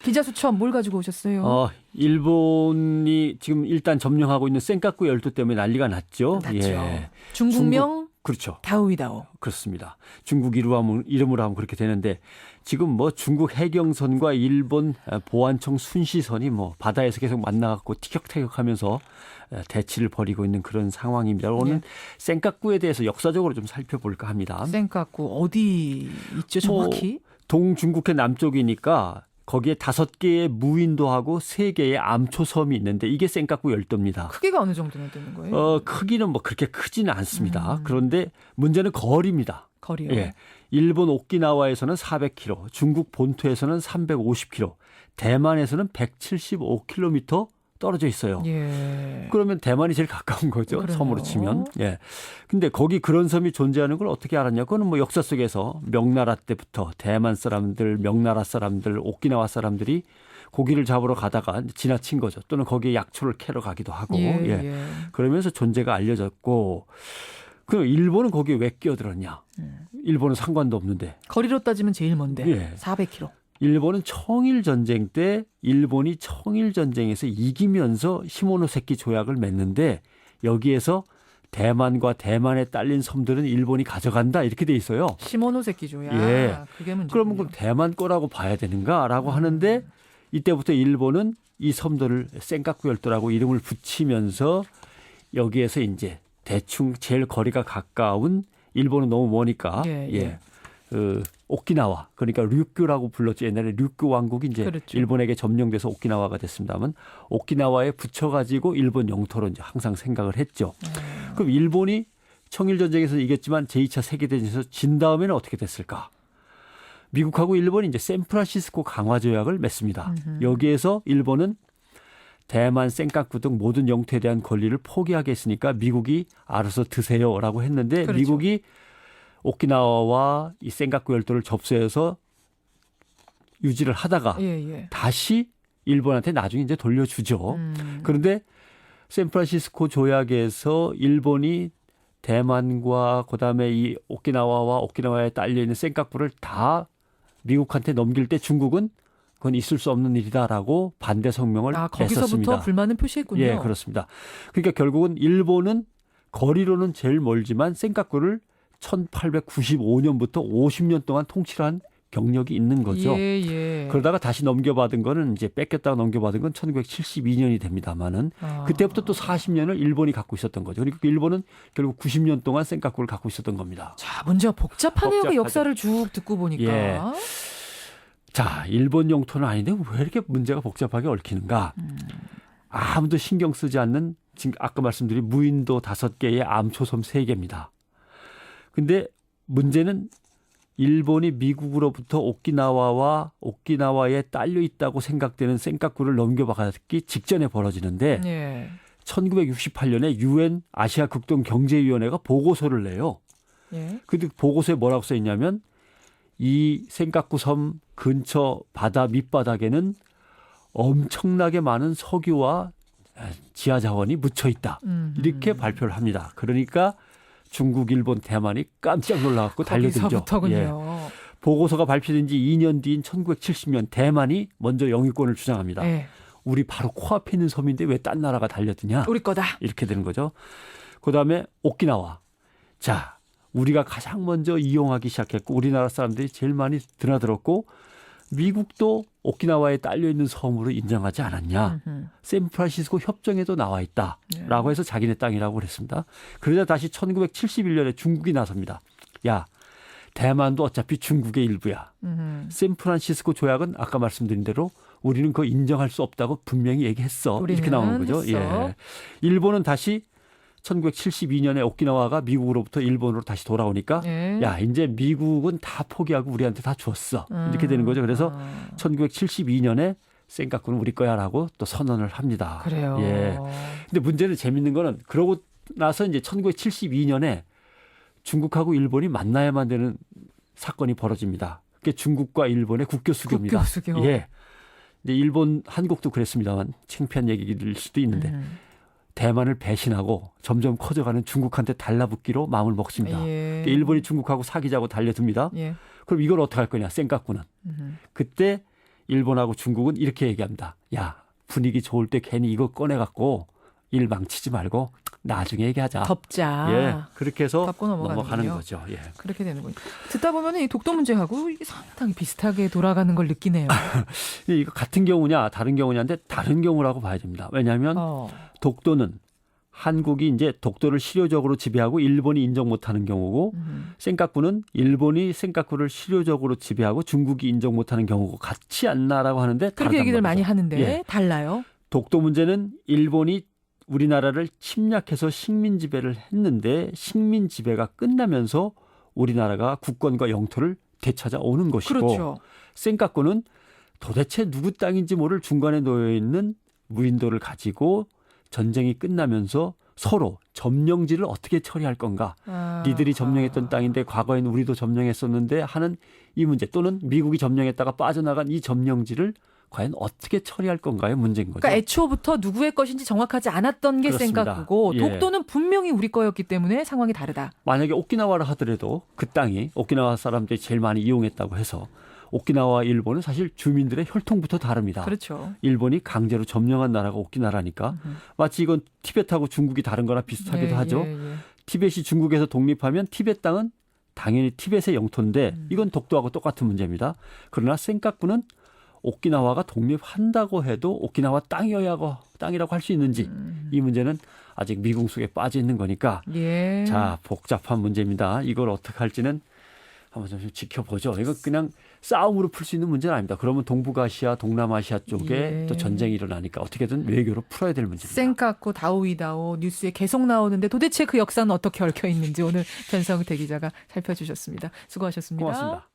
기자 수첩 뭘 가지고 오셨어요? 일본이 지금 일단 점령하고 있는 센카쿠 열도 때문에 난리가 났죠. 났죠. 예. 중국명 그렇죠. 다오이다오. 그렇습니다. 중국 이름으로 하면 그렇게 되는데 지금 뭐 중국 해경선과 일본 보안청 순시선이 뭐 바다에서 계속 만나갖고 티격태격하면서 대치를 벌이고 있는 그런 상황입니다. 오늘 네. 센카쿠에 대해서 역사적으로 좀 살펴볼까 합니다. 센카쿠 어디 있죠 정확히? 동중국해 남쪽이니까 거기에 5개의 무인도하고 3개의 암초섬이 있는데 이게 센카쿠 열도입니다. 크기가 어느 정도나 되는 거예요? 크기는 뭐 그렇게 크지는 않습니다. 그런데 문제는 거리입니다. 거리요. 예. 일본 오키나와에서는 400km, 중국 본토에서는 350km, 대만에서는 175km 떨어져 있어요. 예. 그러면 대만이 제일 가까운 거죠. 그러네요. 섬으로 치면. 예. 근데 거기 그런 섬이 존재하는 걸 어떻게 알았냐? 그거는 뭐 역사 속에서 명나라 때부터 대만 사람들, 명나라 사람들, 오키나와 사람들이 고기를 잡으러 가다가 지나친 거죠. 또는 거기에 약초를 캐러 가기도 하고. 예. 그러면서 존재가 알려졌고 그럼 일본은 거기에 왜 끼어들었냐? 일본은 상관도 없는데. 거리로 따지면 제일 먼데 예. 400km. 일본은 청일 전쟁 때 일본이 청일 전쟁에서 이기면서 시모노세키 조약을 맺는데 여기에서 대만과 대만에 딸린 섬들은 일본이 가져간다 이렇게 돼 있어요. 시모노세키 조약. 예. 그게 문제군요. 그러면 그럼 대만 거라고 봐야 되는가라고 하는데 이때부터 일본은 이 섬들을 센카쿠 열도라고 이름을 붙이면서 여기에서 이제 대충 제일 거리가 가까운 일본은 너무 머니까 예. 오키나와 그러니까 류큐라고 불렀죠. 옛날에 류큐 왕국이 이제 그렇죠. 일본에게 점령돼서 오키나와가 됐습니다만 오키나와에 붙여가지고 일본 영토로 이제 항상 생각을 했죠. 그럼 일본이 청일 전쟁에서 이겼지만 제2차 세계대전에서 진 다음에는 어떻게 됐을까? 미국하고 일본이 이제 샌프란시스코 강화 조약을 맺습니다. 여기에서 일본은 대만, 센카쿠 등 모든 영토에 대한 권리를 포기하게 했으니까 미국이 알아서 드세요라고 했는데 그렇죠. 미국이 오키나와와 이 센카쿠 열도를 접수해서 유지를 하다가 다시 일본한테 나중에 이제 돌려주죠. 그런데 샌프란시스코 조약에서 일본이 대만과 그다음에 이 오키나와와 오키나와에 딸려 있는 센카쿠를 다 미국한테 넘길 때 중국은 그건 있을 수 없는 일이다라고 반대 성명을 거기서부터 냈었습니다. 불만을 표시했군요. 예, 그렇습니다. 그러니까 결국은 일본은 거리로는 제일 멀지만 센카쿠를 1895년부터 50년 동안 통치를 한 경력이 있는 거죠. 예. 그러다가 다시 넘겨받은 거는 이제 뺏겼다가 넘겨받은 건 1972년이 됩니다만은 그때부터 또 40년을 일본이 갖고 있었던 거죠. 그러니까 일본은 결국 90년 동안 센카쿠를 갖고 있었던 겁니다. 자, 문제가 복잡하네요. 그 복잡하죠. 역사를 쭉 듣고 보니까. 예. 자, 일본 영토는 아닌데 왜 이렇게 문제가 복잡하게 얽히는가? 아무도 신경 쓰지 않는 지금 아까 말씀드린 무인도 5개의 암초섬 3개입니다. 근데 문제는 일본이 미국으로부터 오키나와와 오키나와에 딸려 있다고 생각되는 센카쿠를 넘겨받기 직전에 벌어지는데 1968년에 유엔 아시아 극동 경제위원회가 보고서를 내요. 근데 보고서에 뭐라고 써 있냐면 이 센카쿠 섬 근처 바다 밑바닥에는 엄청나게 많은 석유와 지하 자원이 묻혀 있다. 이렇게 발표를 합니다. 그러니까 중국, 일본, 대만이 깜짝 놀라갖고 달려들죠. 거기서부터군요. 보고서가 발표된 지 2년 뒤인 1970년 대만이 먼저 영유권을 주장합니다. 우리 바로 코앞에 있는 섬인데 왜 딴 나라가 달려드냐. 우리 거다. 이렇게 되는 거죠. 그다음에 오키나와. 자, 우리가 가장 먼저 이용하기 시작했고 우리나라 사람들이 제일 많이 드나들었고 미국도 오키나와에 딸려있는 섬으로 인정하지 않았냐. 샌프란시스코 협정에도 나와 있다라고 해서 자기네 땅이라고 그랬습니다. 그러자 다시 1971년에 중국이 나섭니다. 야, 대만도 어차피 중국의 일부야. 샌프란시스코 조약은 아까 말씀드린 대로 우리는 그거 인정할 수 없다고 분명히 얘기했어. 이렇게 나오는 거죠. 예. 일본은 다시 1972년에 오키나와가 미국으로부터 일본으로 다시 돌아오니까 야, 이제 미국은 다 포기하고 우리한테 다 줬어. 이렇게 되는 거죠. 그래서 1972년에 센카쿠는 우리 거야라고 또 선언을 합니다. 그래요. 예. 근데 문제는 재밌는 거는 그러고 나서 이제 1972년에 중국하고 일본이 만나야만 되는 사건이 벌어집니다. 그게 중국과 일본의 국교 수교입니다. 국교 수교. 예. 근데 일본, 한국도 그랬습니다만 창피한 얘기일 수도 있는데 대만을 배신하고 점점 커져가는 중국한테 달라붙기로 마음을 먹습니다. 그러니까 일본이 중국하고 사귀자고 달려듭니다. 그럼 이걸 어떻게 할 거냐, 센카쿠는. 그때 일본하고 중국은 이렇게 얘기합니다. 야, 분위기 좋을 때 괜히 이거 꺼내갖고 일 망치지 말고 나중에 얘기하자. 덮자. 예, 그렇게 해서 덮고 넘어가는 넘어가는군요. 거죠. 예. 그렇게 되는군요. 듣다 보면 이 독도 문제하고 이게 상당히 비슷하게 돌아가는 걸 느끼네요. 이거 같은 경우냐 다른 경우냐인데 다른 경우라고 봐야 됩니다. 왜냐하면 독도는 한국이 이제 독도를 실효적으로 지배하고 일본이 인정 못하는 경우고 센카쿠는 일본이 센카쿠를 실효적으로 지배하고 중국이 인정 못하는 경우고 같지 않나라고 하는데 그렇게 얘기들 말이죠. 많이 하는데 예. 달라요. 독도 문제는 일본이 우리나라를 침략해서 식민 지배를 했는데 식민 지배가 끝나면서 우리나라가 국권과 영토를 되찾아오는 것이고 그렇죠. 센카쿠는 도대체 누구 땅인지 모를 중간에 놓여 있는 무인도를 가지고 전쟁이 끝나면서 서로 점령지를 어떻게 처리할 건가. 니들이 점령했던 땅인데 과거에는 우리도 점령했었는데 하는 이 문제 또는 미국이 점령했다가 빠져나간 이 점령지를 과연 어떻게 처리할 건가의 문제인 거죠. 그러니까 애초부터 누구의 것인지 정확하지 않았던 게 그렇습니다. 센카쿠고 예. 독도는 분명히 우리 거였기 때문에 상황이 다르다. 만약에 오키나와라 하더라도 그 땅이 오키나와 사람들이 제일 많이 이용했다고 해서 오키나와와 일본은 사실 주민들의 혈통부터 다릅니다. 그렇죠. 일본이 강제로 점령한 나라가 오키나와라니까 마치 이건 티벳하고 중국이 다른 거나 비슷하기도 예, 하죠. 예, 예. 티벳이 중국에서 독립하면 티벳 땅은 당연히 티벳의 영토인데 이건 독도하고 똑같은 문제입니다. 그러나 센카쿠는 오키나와가 독립한다고 해도 오키나와 땅이라고 할 수 있는지 이 문제는 아직 미궁속에 빠져 있는 거니까 예. 자 복잡한 문제입니다. 이걸 어떻게 할지는 한번 좀 지켜보죠. 이거 그냥 싸움으로 풀 수 있는 문제는 아닙니다. 그러면 동북아시아, 동남아시아 쪽에 예. 또 전쟁이 일어나니까 어떻게든 외교로 풀어야 될 문제입니다. 센카쿠 다오이다오 뉴스에 계속 나오는데 도대체 그 역사는 어떻게 얽혀 있는지 오늘 변성태 기자가 살펴주셨습니다. 수고하셨습니다. 고맙습니다.